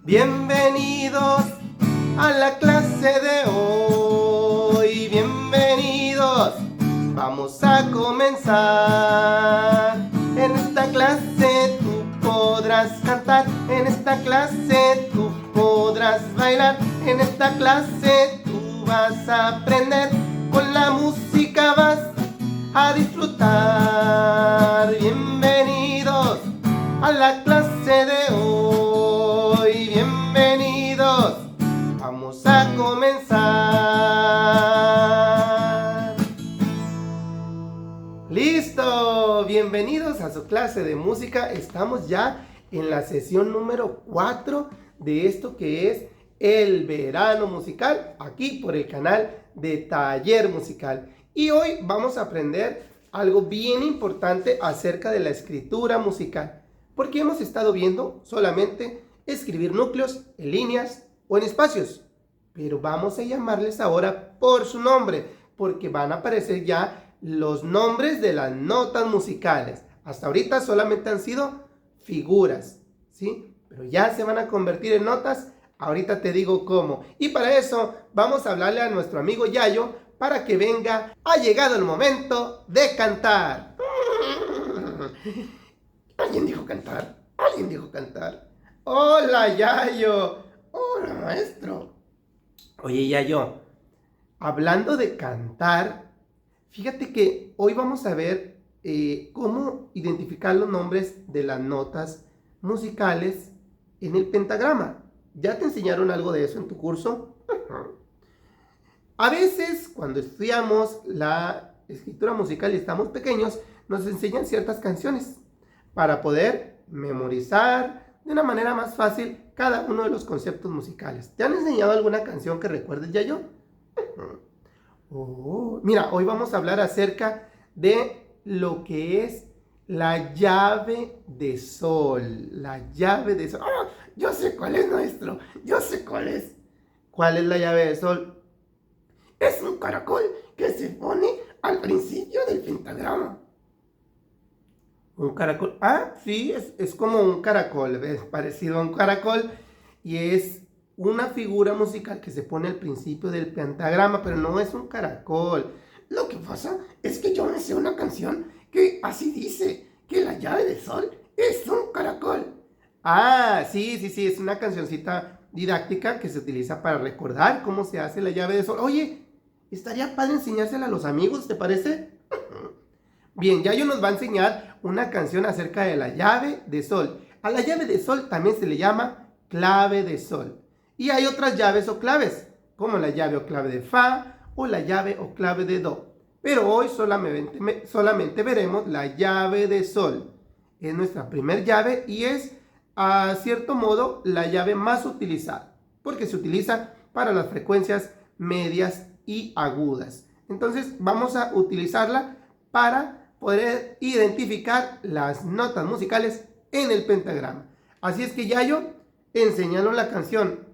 Bienvenidos a la clase de hoy. Bienvenidos. Vamos a comenzar. En esta clase tú podrás cantar. En esta clase tú podrás bailar. En esta clase tú vas a aprender. Con la música vas a disfrutar. Bienvenidos a la clase de hoy. Bienvenidos. Vamos a comenzar. ¡Listo! Bienvenidos a su clase de música. Estamos ya en la sesión número 4 de esto que es el verano musical, aquí por el canal de Taller Musical. Y hoy vamos a aprender algo bien importante acerca de la escritura musical, porque hemos estado viendo solamente escribir núcleos en líneas o en espacios, pero vamos a llamarles ahora por su nombre, porque van a aparecer ya los nombres de las notas musicales. Hasta ahorita solamente han sido figuras, ¿sí? Pero ya se van a convertir en notas. Ahorita te digo cómo. Y para eso vamos a hablarle a nuestro amigo Yayo para que venga. Ha llegado el momento de cantar. ¿Alguien dijo cantar? ¿Alguien dijo cantar? Hola, Yayo. Hola, maestro. Oye, Yayo, hablando de cantar, fíjate que hoy vamos a ver cómo identificar los nombres de las notas musicales en el pentagrama. ¿Ya te enseñaron algo de eso en tu curso? A veces, cuando estudiamos la escritura musical y estamos pequeños, nos enseñan ciertas canciones para poder memorizar de una manera más fácil cada uno de los conceptos musicales. ¿Te han enseñado alguna canción que recuerdes, Yayo? Mira, hoy vamos a hablar acerca de lo que es la llave de sol. La llave de sol. ¡Oh! Yo sé cuál es, maestro. Yo sé cuál es. ¿Cuál es la llave de sol? Es un caracol que se pone al principio del pentagrama. Un caracol. Ah, sí, es como un caracol. Es parecido a un caracol. Y es una figura musical que se pone al principio del pentagrama, pero no es un caracol. Lo que pasa es que yo me sé una canción que así dice, que la llave de sol es un caracol. Ah, sí, es una cancioncita didáctica que se utiliza para recordar cómo se hace la llave de sol. Oye, estaría padre enseñársela a los amigos, ¿te parece? Bien, Yayo nos va a enseñar una canción acerca de la llave de sol. A la llave de sol también se le llama clave de sol. Y hay otras llaves o claves, como la llave o clave de fa o la llave o clave de do. Pero hoy solamente veremos la llave de sol. Es nuestra primer llave y es, a cierto modo, la llave más utilizada, porque se utiliza para las frecuencias medias y agudas. Entonces vamos a utilizarla para poder identificar las notas musicales en el pentagrama. Así es que, Yayo, enséñanos la canción.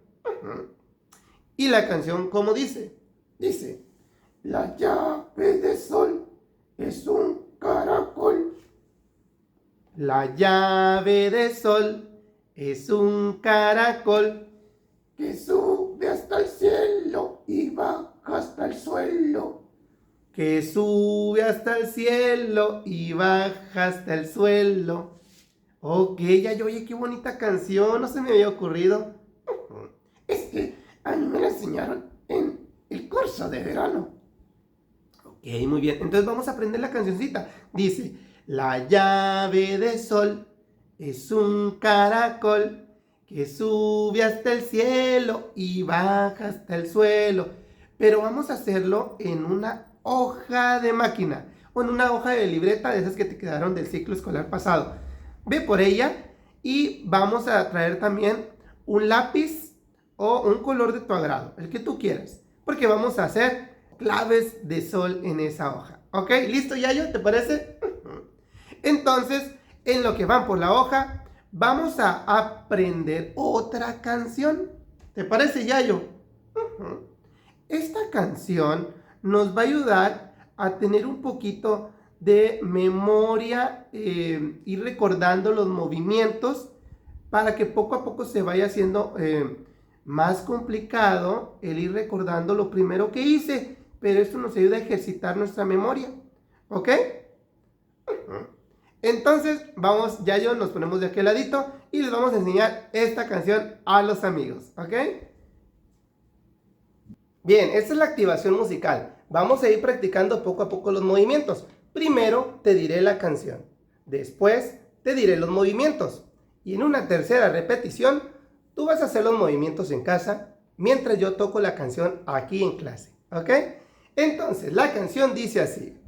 Y la canción, ¿cómo dice? Dice: la llave de sol es un caracol. La llave de sol es un caracol que sube hasta el cielo y baja hasta el suelo. Que sube hasta el cielo y baja hasta el suelo. Ok, Yayo, oye, qué bonita canción, no se me había ocurrido. Es que a mí me la enseñaron en el curso de verano. Ok, muy bien. Entonces vamos a aprender la cancioncita. Dice: la llave de sol es un caracol que sube hasta el cielo y baja hasta el suelo. Pero vamos a hacerlo en una hoja de máquina o en una hoja de libreta de esas que te quedaron del ciclo escolar pasado. Ve por ella y vamos a traer también un lápiz o un color de tu agrado, el que tú quieras, porque vamos a hacer claves de sol en esa hoja. ¿Ok? ¿Listo, Yayo? ¿Te parece? Entonces, en lo que van por la hoja, vamos a aprender otra canción. ¿Te parece, Yayo? Esta canción nos va a ayudar a tener un poquito de memoria, ir recordando los movimientos para que poco a poco se vaya haciendo más complicado el ir recordando lo primero que hice, pero esto nos ayuda a ejercitar nuestra memoria, ¿ok? Entonces, vamos, ya nos ponemos de aquel ladito y les vamos a enseñar esta canción a los amigos, ¿ok? Bien, esta es la activación musical. Vamos a ir practicando poco a poco los movimientos. Primero te diré la canción, después te diré los movimientos y en una tercera repetición tú vas a hacer los movimientos en casa mientras yo toco la canción aquí en clase, ¿ok? Entonces, la canción dice así.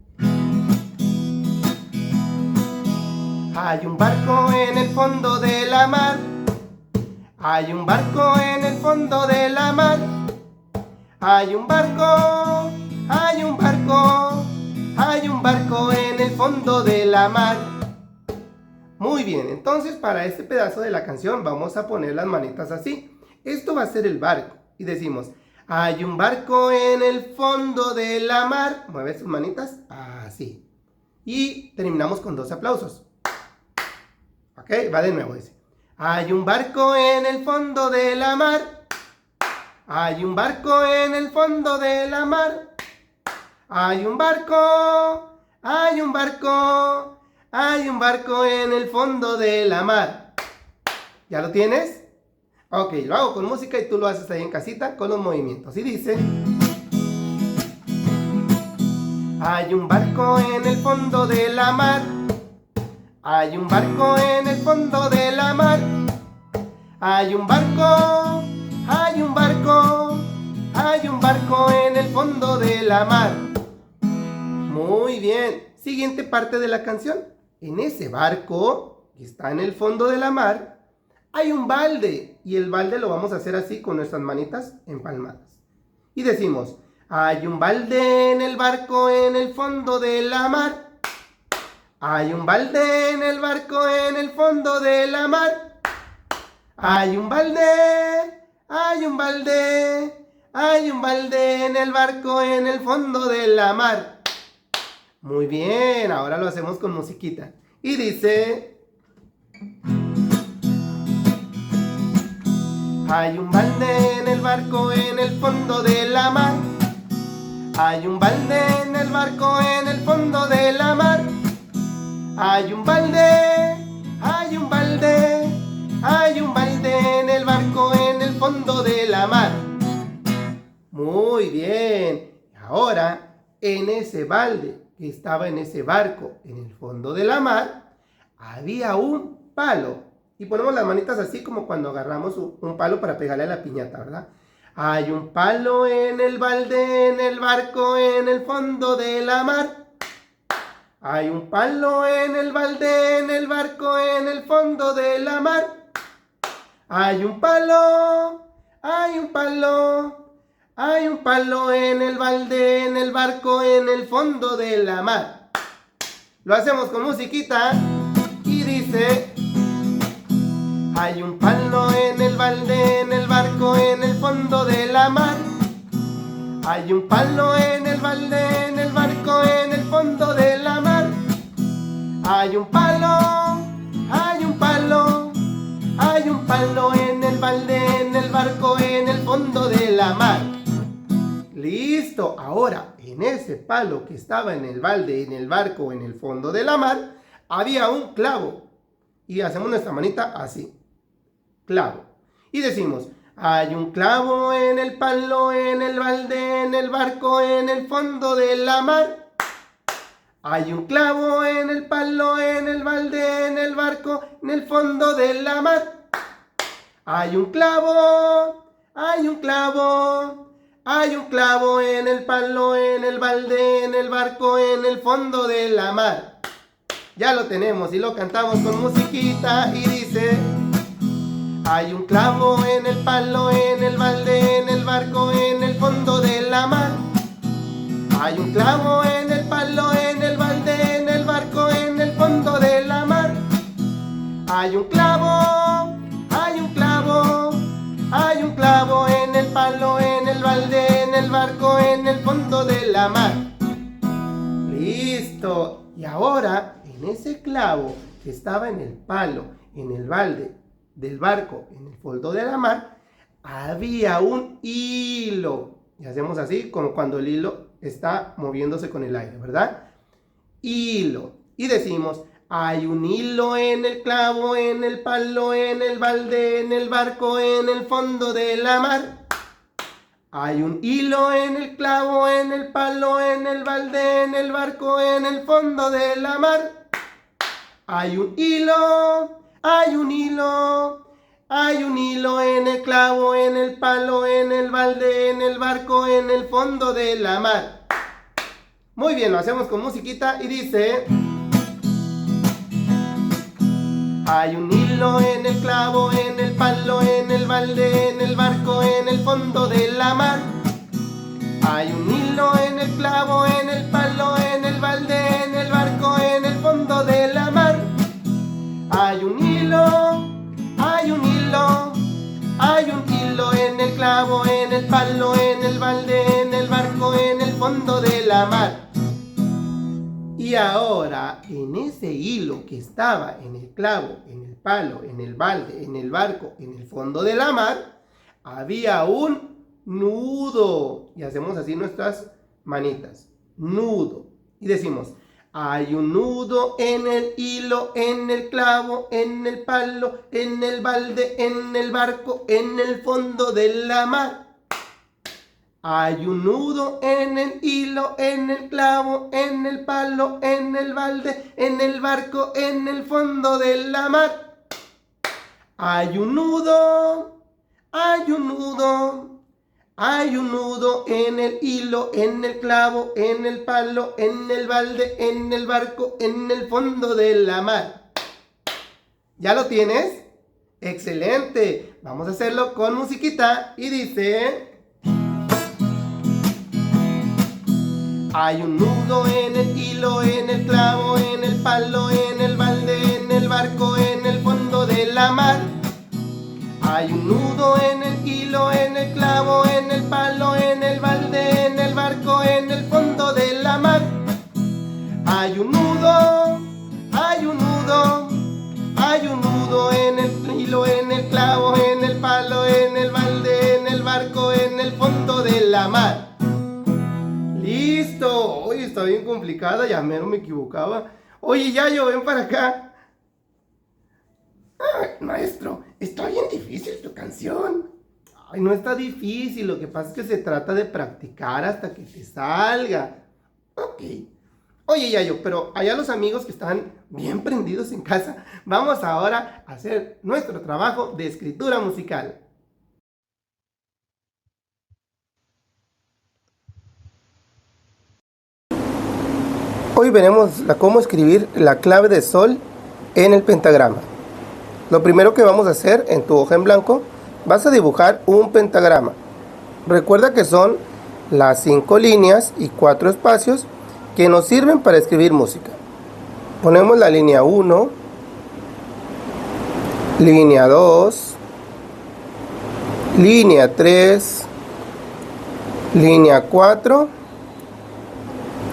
Hay un barco en el fondo de la mar. Hay un barco en el fondo de la mar. Hay un barco, hay un barco, hay un barco en el fondo de la mar. Muy bien, entonces para este pedazo de la canción vamos a poner las manitas así. Esto va a ser el barco. Y decimos, hay un barco en el fondo de la mar. Mueve sus manitas, así. Y terminamos con 2 aplausos. Ok, va de nuevo, dice. Hay un barco en el fondo de la mar. Hay un barco en el fondo de la mar. Hay un barco, hay un barco, hay un barco en el fondo de la mar. ¿Ya lo tienes? Ok, lo hago con música y tú lo haces ahí en casita con los movimientos. Y dice... Hay un barco en el fondo de la mar. Hay un barco en el fondo de la mar. Hay un barco, hay un barco, hay un barco en el fondo de la mar. Muy bien. Siguiente parte de la canción. En ese barco que está en el fondo de la mar hay un balde. Y el balde lo vamos a hacer así con nuestras manitas empalmadas. Y decimos, hay un balde en el barco en el fondo de la mar. Hay un balde en el barco en el fondo de la mar. Hay un balde, hay un balde, hay un balde en el barco en el fondo de la mar. Muy bien, ahora lo hacemos con musiquita. Y dice... Hay un balde en el barco en el fondo de la mar. Hay un balde en el barco en el fondo de la mar. Hay un balde, hay un balde, hay un balde en el barco en el fondo de la mar. Muy bien. Ahora, en ese balde que estaba en ese barco en el fondo de la mar, había un palo. Y ponemos las manitas así como cuando agarramos un palo para pegarle a la piñata, ¿verdad? Hay un palo en el balde, en el barco, en el fondo de la mar. Hay un palo en el balde, en el barco, en el fondo de la mar. Hay un palo, hay un palo, hay un palo en el balde, en el barco, en el fondo de la mar. Lo hacemos con musiquita y dice... Hay un palo en el balde, en el barco, en el fondo de la mar. Hay un palo en el balde, en el barco, en el fondo de la mar. Hay un palo, hay un palo, hay un palo en el balde, en el barco, en el fondo de la mar. Listo, ahora en ese palo que estaba en el balde, en el barco, en el fondo de la mar, había un clavo. Y hacemos nuestra manita así. Clavo. Y decimos, hay un clavo en el palo, en el balde, en el barco, en el fondo de la mar. Hay un clavo en el palo, en el balde, en el barco, en el fondo de la mar. Hay un clavo, hay un clavo, hay un clavo en el palo, en el balde, en el barco, en el fondo de la mar. Ya lo tenemos y lo cantamos con musiquita y dice... Hay un clavo en el palo, en el balde, en el barco, en el fondo de la mar. Hay un clavo en el palo, en el balde, en el barco, en el fondo de la mar. Hay un clavo, hay un clavo, hay un clavo en el palo, en el balde, en el barco, en el fondo de la mar. Listo. Y ahora, en ese clavo que estaba en el palo, en el balde del barco en el fondo de la mar, había un hilo. Y hacemos así, como cuando el hilo está moviéndose con el aire, ¿verdad? Hilo. Y decimos, hay un hilo en el clavo, en el palo, en el balde, en el barco, en el fondo de la mar. Hay un hilo en el clavo, en el palo, en el balde, en el barco, en el fondo de la mar. Hay un hilo, hay un hilo, hay un hilo en el clavo, en el palo, en el balde, en el barco, en el fondo de la mar. Muy bien, lo hacemos con musiquita y dice... Hay un hilo en el clavo, en el palo, en el balde, en el barco, en el fondo de la mar. Hay un hilo en el clavo, en el palo, en el balde, en el barco, en el fondo de la mar. Hay un hilo, hay un hilo, hay un hilo en el clavo, en el palo, en el balde, en el barco, en el fondo de la mar. Y ahora, en ese hilo que estaba en el clavo, en el palo, en el balde, en el barco, en el fondo de la mar, había un nudo. Y hacemos así nuestras manitas. Nudo. Y decimos, hay un nudo en el hilo, en el clavo, en el palo, en el balde, en el barco, en el fondo de la mar. Hay un nudo en el hilo, en el clavo, en el palo, en el balde, en el barco, en el fondo de la mar. Hay un nudo, hay un nudo, hay un nudo en el hilo, en el clavo, en el palo, en el balde, en el barco, en el fondo de la mar. ¿Ya lo tienes? ¡Excelente! Vamos a hacerlo con musiquita y dice... Hay un nudo en el hilo, en el clavo, en el palo, en el balde, en el barco, en el fondo de la mar. Hay un nudo en el hilo, en el clavo, en el palo, en el balde, en el barco, en el fondo de la mar. Hay un nudo, hay un nudo, hay un nudo en el hilo, en el clavo, en el palo, en el balde, en el barco, en el fondo de la mar. ¡Listo! Oye, está bien complicada, ya mero me equivocaba. Oye, Yayo, ven para acá. Ay, maestro, está bien difícil tu canción. Ay, no está difícil, lo que pasa es que se trata de practicar hasta que te salga. Ok. Oye, Yayo, pero allá los amigos que están bien prendidos en casa, vamos ahora a hacer nuestro trabajo de escritura musical. Hoy veremos cómo escribir la clave de sol en el pentagrama. Lo primero que vamos a hacer en tu hoja en blanco, vas a dibujar un pentagrama. Recuerda que son las 5 líneas y 4 espacios que nos sirven para escribir música. Ponemos la línea 1, línea 2, línea 3, línea 4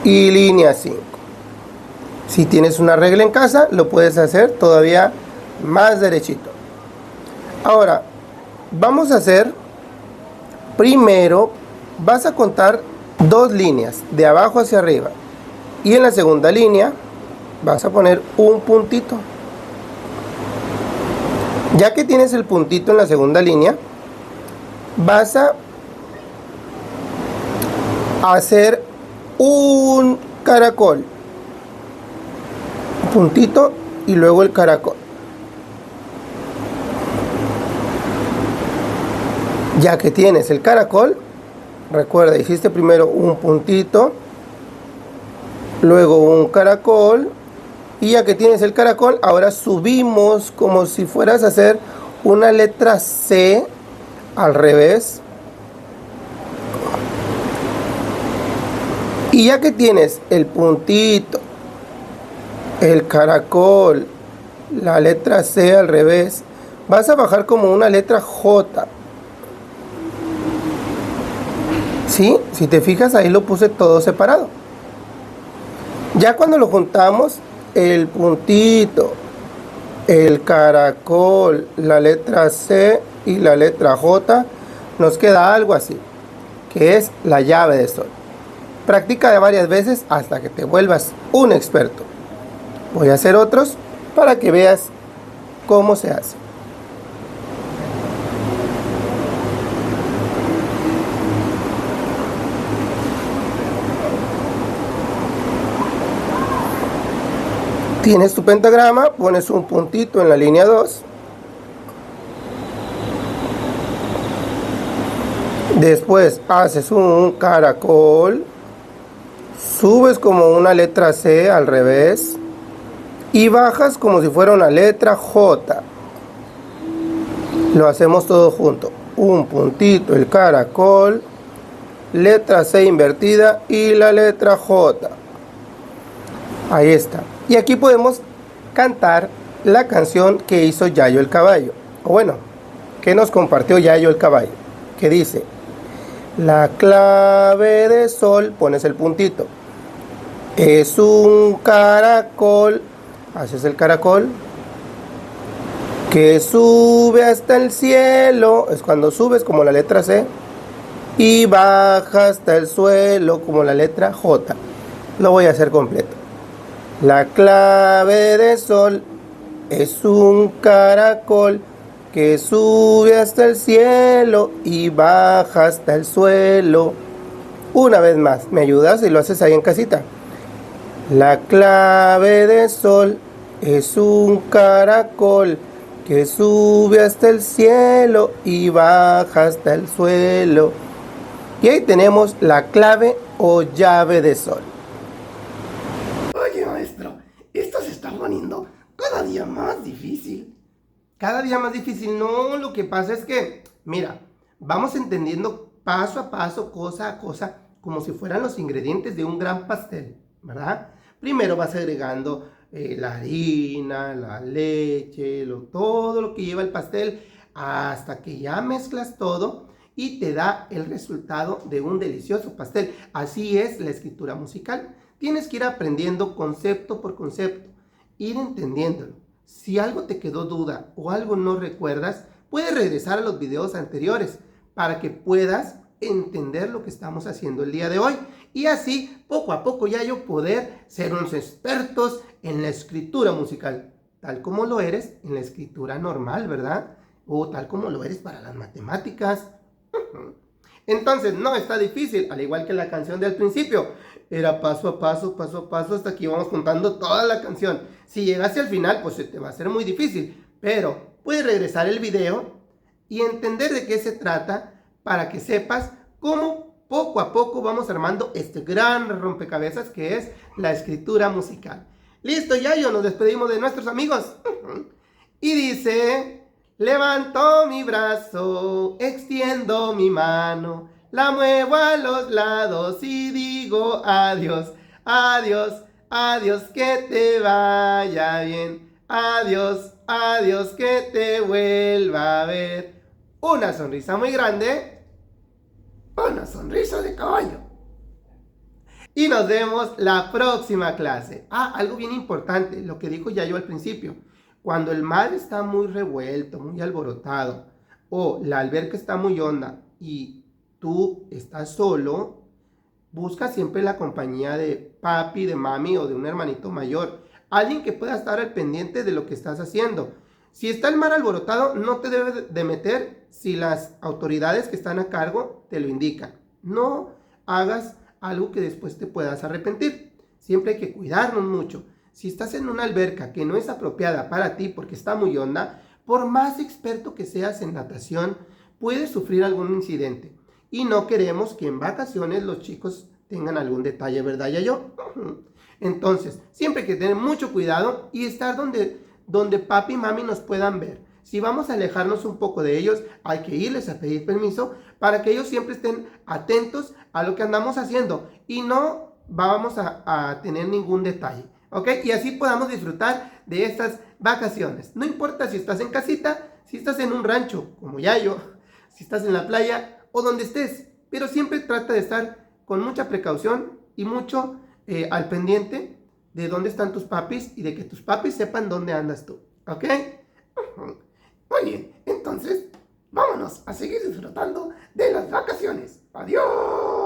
y línea 5. Si tienes una regla en casa, lo puedes hacer todavía más derechito. Ahora, vamos a hacer, primero vas a contar 2 líneas, de abajo hacia arriba. Y en la segunda línea vas a poner un puntito. Ya que tienes el puntito en la segunda línea, vas a hacer un caracol. Puntito y luego el caracol. Ya que tienes el caracol, recuerda, hiciste primero un puntito, luego un caracol, y ya que tienes el caracol, ahora subimos como si fueras a hacer una letra C al revés. Y ya que tienes el puntito, el caracol, la letra C al revés, vas a bajar como una letra J. ¿Sí? Si te fijas, ahí lo puse todo separado. Ya cuando lo juntamos, el puntito, el caracol, la letra C y la letra J, nos queda algo así, que es la llave de sol. Practica varias veces hasta que te vuelvas un experto. Voy a hacer otros para que veas cómo se hace. Tienes tu pentagrama, pones un puntito en la línea 2. Después haces un caracol, subes como una letra C al revés y bajas como si fuera una letra J. Lo hacemos todo junto. Un puntito, el caracol, letra C invertida y la letra J. Ahí está. Y aquí podemos cantar la canción que hizo Yayo el Caballo. O bueno, que nos compartió Yayo el Caballo. Que dice: la clave de sol, pones el puntito, es un caracol, haces el caracol, que sube hasta el cielo, es cuando subes como la letra C, y baja hasta el suelo como la letra J. Lo voy a hacer completo. La clave de sol es un caracol que sube hasta el cielo y baja hasta el suelo. Una vez más, ¿me ayudas? Y lo haces ahí en casita. La clave de sol es un caracol que sube hasta el cielo y baja hasta el suelo. Y ahí tenemos la clave o llave de sol. Oye, maestro, esto se está poniendo cada día más difícil. Cada día más difícil. No, lo que pasa es que, mira, vamos entendiendo paso a paso, cosa a cosa, como si fueran los ingredientes de un gran pastel, ¿verdad? Primero vas agregando la harina, la leche, todo lo que lleva el pastel, hasta que ya mezclas todo y te da el resultado de un delicioso pastel. Así es la escritura musical. Tienes que ir aprendiendo concepto por concepto, ir entendiéndolo. Si algo te quedó duda o algo no recuerdas, puedes regresar a los videos anteriores para que puedas entender lo que estamos haciendo el día de hoy. Y así, poco a poco, ya yo poder ser unos expertos en la escritura musical, tal como lo eres en la escritura normal, ¿verdad? O tal como lo eres para las matemáticas. Entonces, no está difícil, al igual que la canción del principio. Era paso a paso, hasta que íbamos contando toda la canción. Si llegaste al final, pues se te va a hacer muy difícil. Pero puedes regresar el video y entender de qué se trata para que sepas cómo poco a poco vamos armando este gran rompecabezas que es la escritura musical. Listo, Yayo, nos despedimos de nuestros amigos. Y dice: levanto mi brazo, extiendo mi mano, la muevo a los lados y digo adiós, adiós, adiós, que te vaya bien, adiós, adiós, que te vuelva a ver. Una sonrisa muy grande, una sonrisa de caballo. Y nos vemos la próxima clase. Algo bien importante, lo que dijo Yayo al principio. Cuando el mar está muy revuelto, muy alborotado, o la alberca está muy honda y tú estás solo, busca siempre la compañía de papi, de mami o de un hermanito mayor. Alguien que pueda estar al pendiente de lo que estás haciendo. Si está el mar alborotado, no te debes de meter si las autoridades que están a cargo te lo indican. No hagas algo que después te puedas arrepentir. Siempre hay que cuidarnos mucho. Si estás en una alberca que no es apropiada para ti porque está muy honda, por más experto que seas en natación, puedes sufrir algún incidente. Y no queremos que en vacaciones los chicos tengan algún detalle, ¿verdad, Yayo? Entonces, siempre hay que tener mucho cuidado y estar donde papi y mami nos puedan ver. Si vamos a alejarnos un poco de ellos, hay que irles a pedir permiso para que ellos siempre estén atentos a lo que andamos haciendo y no vamos a tener ningún detalle. ¿Ok? Y así podamos disfrutar de estas vacaciones. No importa si estás en casita, si estás en un rancho, como Yayo, si estás en la playa o donde estés. Pero siempre trata de estar con mucha precaución y mucho al pendiente de dónde están tus papis y de que tus papis sepan dónde andas tú. ¿Ok? Muy bien, entonces vámonos a seguir disfrutando de las vacaciones. Adiós.